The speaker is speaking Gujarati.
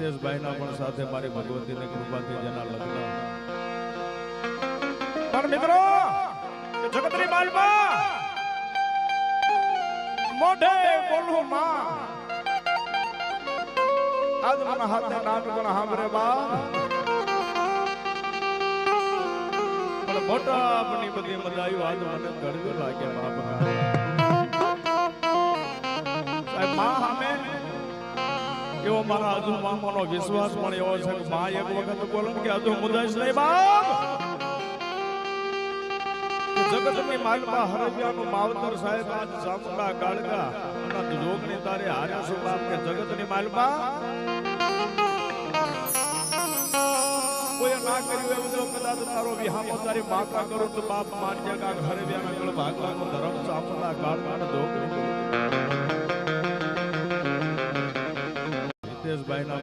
હિતેશભાઈના પણ સાથે મારી ભગવતીની કૃપાથી જેના લગ્ન પણ મિત્રો જગતની માલમાં મોઢે બોલું માં આજ મને હાથે નામ પણ સાંભળે બા પણ મોટા આપની બધી મદાયું આજ મને કડવું લાગે બાપ સાહેબ માં સામે એવો મારા હજુ મામાનો વિશ્વાસ પણ એવો છે કે માં એક વખત બોલો કે હજુ મુદાઈશ નહીં બાપ જગતની માલમાં હરજ્યાનું માવતર સાહેબ આજ ચામુંડા કાળકા અને જોગની તારે હાર્યા છો બાપ કે જગતની માલમાં કોઈ ના કર્યું એવું જો કદાચ તારો વિહામો તારી માતા કરું તો બાપ માન્ય કા ઘરે વ્યાના ગળ ભાગવાનો ધર્મ ચામુંડા કાળકા જોગની હિતેશભાઈના